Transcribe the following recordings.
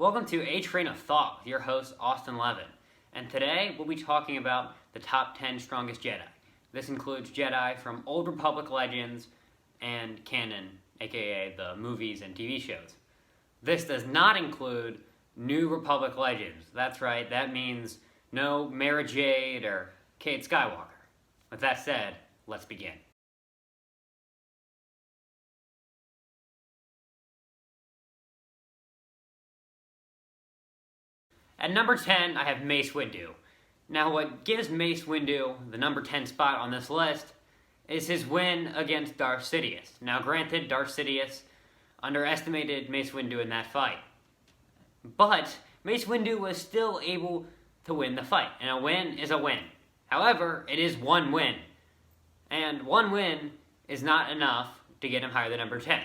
Welcome to A Train of Thought with your host, Austin Levin. And today we'll be talking about the top 10 strongest Jedi. This includes Jedi from Old Republic Legends and canon, aka the movies and TV shows. This does not include New Republic Legends. That's right, that means no Mara Jade or Kate Skywalker. With that said, let's begin. At number 10, I have Mace Windu. Now, what gives Mace Windu the number 10 spot on this list is his win against Darth Sidious. Now, granted, Darth Sidious underestimated Mace Windu in that fight, but Mace Windu was still able to win the fight, and a win is a win. However, it is one win, and one win is not enough to get him higher than number 10.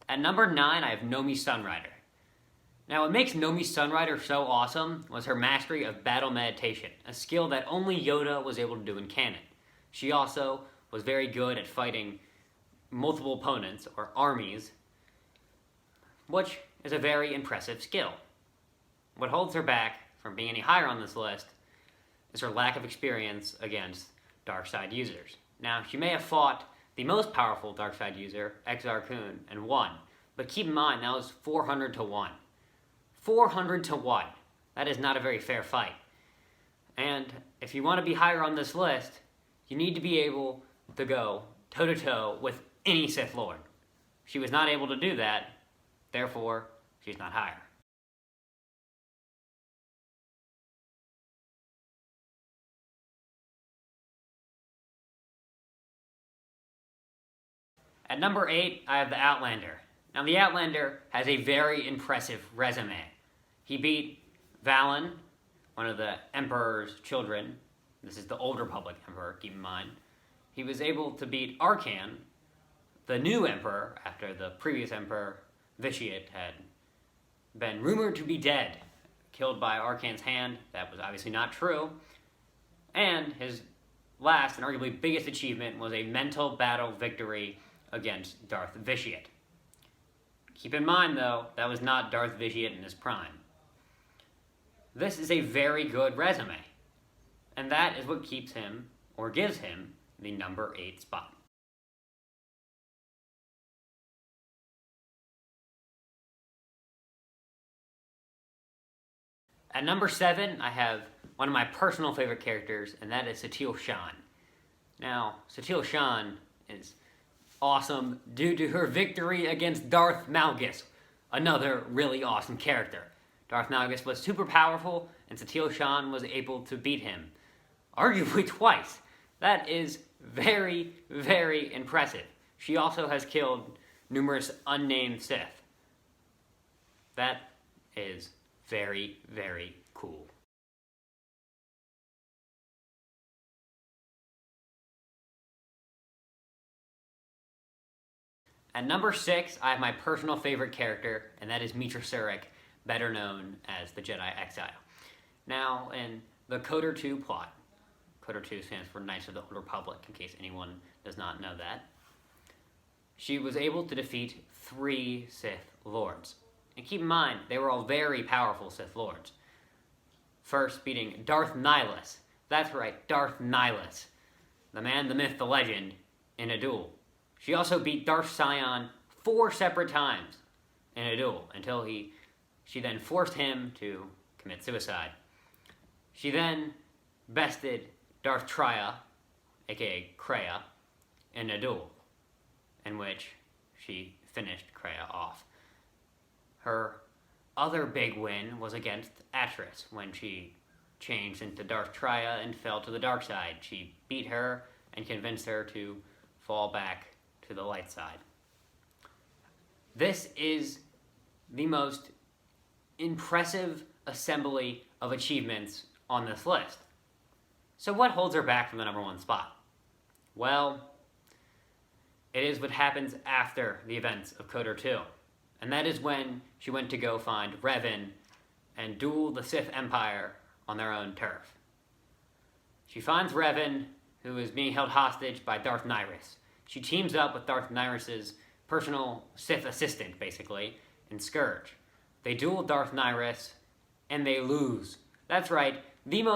At number 9, I have Nomi Sunrider. Now, what makes Nomi Sunrider so awesome was her mastery of battle meditation, a skill that only Yoda was able to do in canon. She also was very good at fighting multiple opponents, or armies, which is a very impressive skill. What holds her back from being any higher on this list is her lack of experience against dark side users. Now, she may have fought the most powerful dark side user, Exar Kun, and won. But keep in mind, that was 400 to 1. 400 to 1. That is not a very fair fight. And if you want to be higher on this list, you need to be able to go toe-to-toe with any Sith Lord. She was not able to do that, therefore, she's not higher. At number 8, I have the Outlander. Now, the Outlander has a very impressive resume. He beat Valen, one of the Emperor's children. This is the Old Republic Emperor, keep in mind. He was able to beat Arcan, the new Emperor, after the previous Emperor, Vitiate, had been rumored to be dead, killed by Arcan's hand. That was obviously not true. And his last and arguably biggest achievement was a mental battle victory against Darth Vitiate. Keep in mind, though, that was not Darth Vitiate in his prime. This is a very good resume, and that is what keeps him, or gives him, the number 8 spot. At number 7, I have one of my personal favorite characters, and that is Satele Shan. Now, Satele Shan is awesome due to her victory against Darth Malgus, another really awesome character. Darth Malgus was super powerful, and Satele Shan was able to beat him, arguably twice. That is very, very impressive. She also has killed numerous unnamed Sith. That is very, very cool. At number 6, I have my personal favorite character, and that is Meetra Surik, better known as the Jedi Exile. Now, in the KOTOR 2 plot, KOTOR 2 stands for Knights of the Old Republic, in case anyone does not know that, she was able to defeat 3 Sith Lords. And keep in mind, they were all very powerful Sith Lords. First, beating Darth Nihilus. That's right, Darth Nihilus. The man, the myth, the legend, in a duel. She also beat Darth Sion 4 separate times in a duel until she then forced him to commit suicide. She then bested Darth Traya, aka Kreia, in a duel in which she finished Kreia off. Her other big win was against Atris when she changed into Darth Traya and fell to the dark side. She beat her and convinced her to fall back to the light side. This is the most impressive assembly of achievements on this list. So what holds her back from the number 1 spot? Well, it is what happens after the events of KOTOR 2. And that is when she went to go find Revan and duel the Sith Empire on their own turf. She finds Revan, who is being held hostage by Darth Nihilus. She teams up with Darth Nihilus's personal Sith assistant, basically, and Scourge. They duel Darth Nihilus, and they lose. That's right, one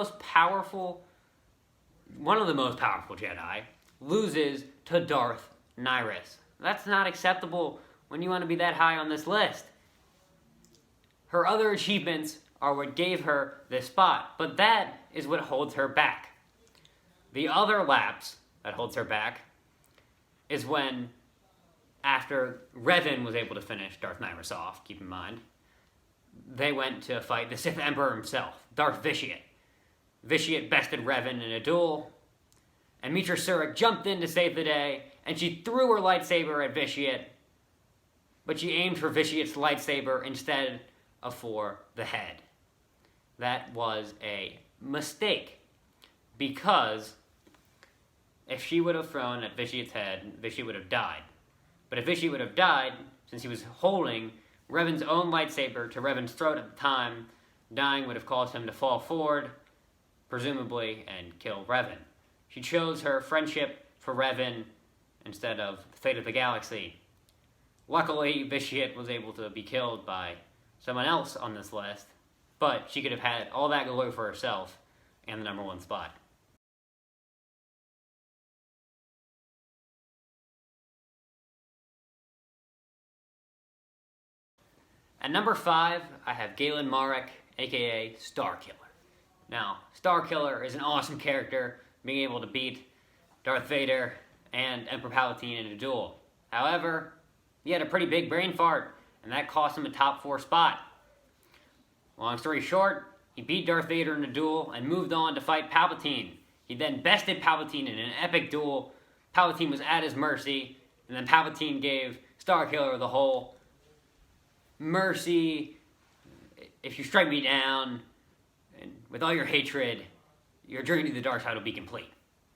of the most powerful Jedi loses to Darth Nihilus. That's not acceptable when you want to be that high on this list. Her other achievements are what gave her this spot, but that is what holds her back. The other lapse that holds her back is when, after Revan was able to finish Darth Nihilus off, keep in mind, they went to fight the Sith Emperor himself, Darth Vitiate. Vitiate bested Revan in a duel, and Meetra Surik jumped in to save the day, and she threw her lightsaber at Vitiate, but she aimed for Vitiate's lightsaber instead of for the head. That was a mistake, because if she would have thrown at Vitiate's head, Vitiate would have died. But if Vitiate would have died, since he was holding Revan's own lightsaber to Revan's throat at the time, dying would have caused him to fall forward, presumably, and kill Revan. She chose her friendship for Revan instead of the fate of the galaxy. Luckily, Vitiate was able to be killed by someone else on this list, but she could have had all that glory for herself and the number one spot. At number 5, I have Galen Marek, aka Starkiller. Now, Starkiller is an awesome character, being able to beat Darth Vader and Emperor Palpatine in a duel. However, he had a pretty big brain fart, and that cost him a top 4 spot. Long story short, he beat Darth Vader in a duel and moved on to fight Palpatine. He then bested Palpatine in an epic duel. Palpatine was at his mercy, and then Palpatine gave Starkiller the whole mercy, if you strike me down, and with all your hatred, your journey to the dark side will be complete.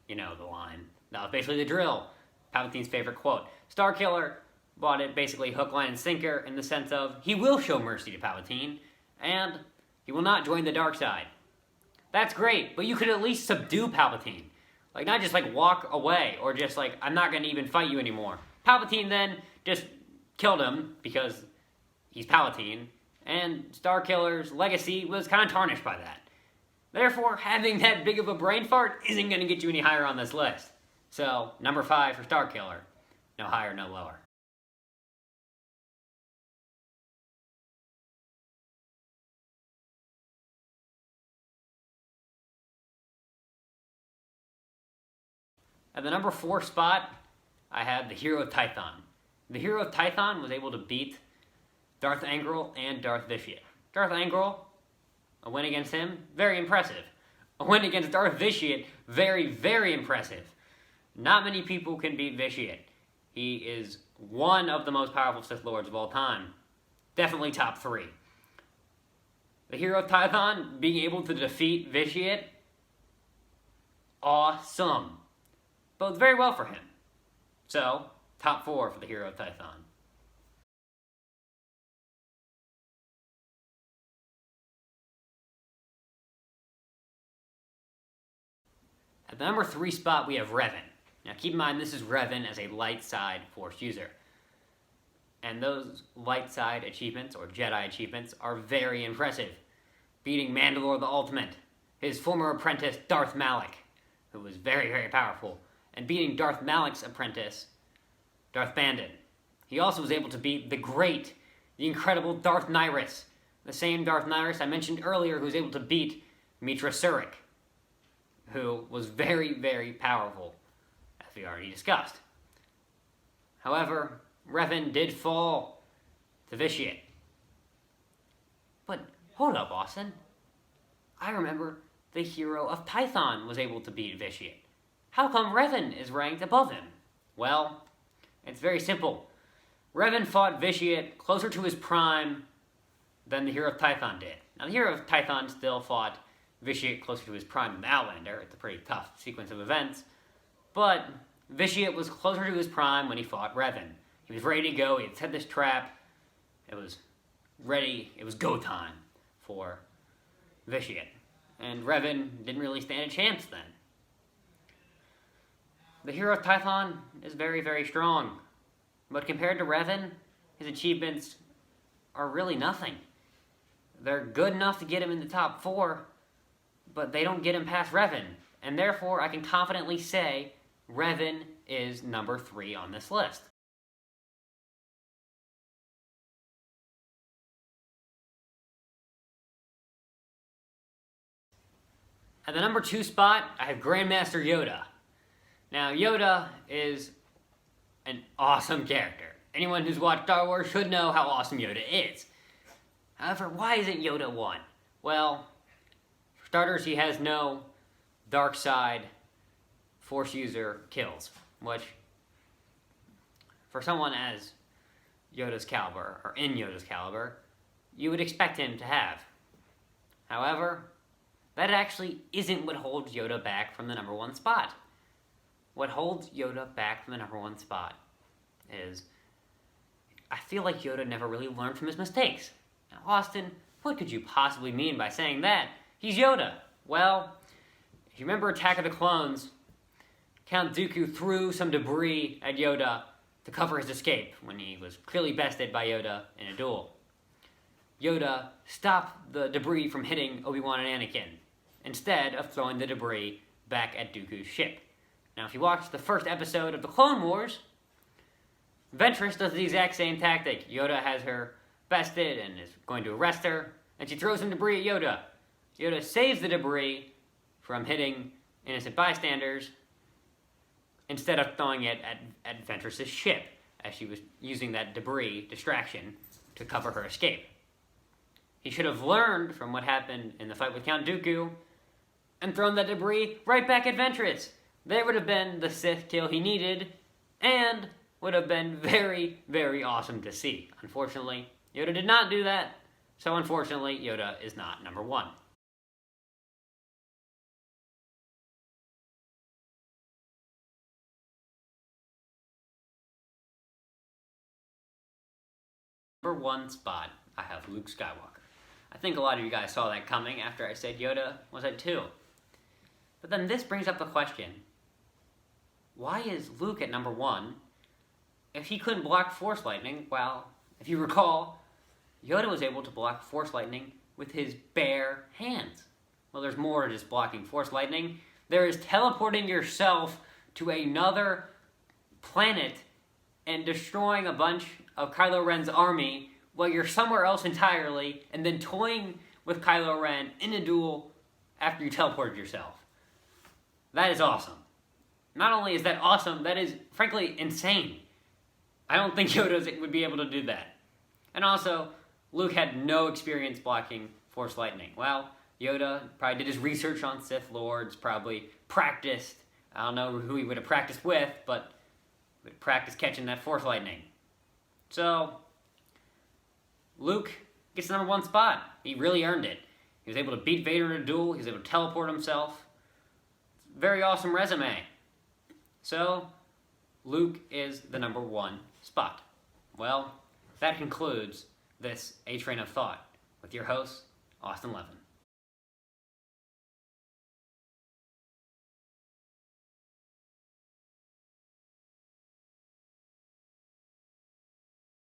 You know the line. That was basically the drill. Palpatine's favorite quote. Starkiller bought it basically hook, line, and sinker in the sense of he will show mercy to Palpatine, and he will not join the dark side. That's great, but you could at least subdue Palpatine. Like, not just like walk away, or just like, I'm not going to even fight you anymore. Palpatine then just killed him because he's Palpatine, and Starkiller's legacy was kind of tarnished by that. Therefore, having that big of a brain fart isn't going to get you any higher on this list. So, number 5 for Starkiller. No higher, no lower. At the number 4 spot, I have the Hero of Tython. The Hero of Tython was able to beat Darth Angral and Darth Vitiate. Darth Angral, a win against him, very impressive. A win against Darth Vitiate, very, very impressive. Not many people can beat Vitiate. He is one of the most powerful Sith Lords of all time. Definitely top 3. The Hero of Tython being able to defeat Vitiate, awesome. Bodes very well for him. So, top 4 for the Hero of Tython. At the number 3 spot, we have Revan. Now keep in mind, this is Revan as a light side Force user. And those light side achievements, or Jedi achievements, are very impressive. Beating Mandalore the Ultimate, his former apprentice Darth Malak, who was very, very powerful, and beating Darth Malak's apprentice, Darth Bandit. He also was able to beat the great, the incredible Darth Nihilus, the same Darth Nihilus I mentioned earlier who was able to beat Meetra Surik, who was very, very powerful, as we already discussed. However, Revan did fall to Vitiate. But hold up, Austin. I remember the Hero of Tython was able to beat Vitiate. How come Revan is ranked above him? Well, it's very simple. Revan fought Vitiate closer to his prime than the Hero of Tython did. Now, the Hero of Tython still fought Vitiate closer to his prime than the Outlander. It's a pretty tough sequence of events. But Vitiate was closer to his prime when he fought Revan. He was ready to go. He had set this trap. It was ready. It was go time for Vitiate. And Revan didn't really stand a chance then. the hero of Tython is very, very strong. But compared to Revan, his achievements are really nothing. They're good enough to get him in the top 4, but they don't get him past Revan. And therefore, I can confidently say Revan is number 3 on this list. At the number 2 spot, I have Grandmaster Yoda. Now, Yoda is an awesome character. Anyone who's watched Star Wars should know how awesome Yoda is. However, why isn't Yoda 1? Well, for starters, he has no dark side Force user kills, which, for someone as Yoda's caliber, or in Yoda's caliber, you would expect him to have. However, that actually isn't what holds Yoda back from the number 1 spot. What holds Yoda back from the number 1 spot is, I feel like Yoda never really learned from his mistakes. Now, Austin, what could you possibly mean by saying that? He's Yoda. Well, if you remember Attack of the Clones, Count Dooku threw some debris at Yoda to cover his escape when he was clearly bested by Yoda in a duel. Yoda stopped the debris from hitting Obi-Wan and Anakin, instead of throwing the debris back at Dooku's ship. Now, if you watch the first episode of the Clone Wars, Ventress does the exact same tactic. Yoda has her bested and is going to arrest her, and she throws some debris at Yoda. Yoda saves the debris from hitting innocent bystanders instead of throwing it at Ventress's ship, as she was using that debris distraction to cover her escape. He should have learned from what happened in the fight with Count Dooku and thrown that debris right back at Ventress. There would have been the Sith kill he needed, and would have been very, very awesome to see. Unfortunately, Yoda did not do that, so unfortunately, Yoda is not number 1. Number 1 spot, I have Luke Skywalker. I think a lot of you guys saw that coming after I said Yoda was at 2. But then this brings up the question, why is Luke at number 1 if he couldn't block Force Lightning? Well, if you recall, Yoda was able to block Force Lightning with his bare hands. Well, there's more to just blocking Force Lightning. There is teleporting yourself to another planet and destroying a bunch of Kylo Ren's army while you're somewhere else entirely, and then toying with Kylo Ren in a duel after you teleported yourself. That is awesome. Not only is that awesome, that is, frankly, insane. I don't think Yoda would be able to do that. And also, Luke had no experience blocking Force Lightning. Well, Yoda probably did his research on Sith Lords, probably practiced. I don't know who he would have practiced with, but he would practice catching that Force Lightning. So, Luke gets the number 1 spot. He really earned it. He was able to beat Vader in a duel. He was able to teleport himself. Very awesome resume. So, Luke is the number 1 spot. Well, that concludes this A Train of Thought with your host, Austin Levin.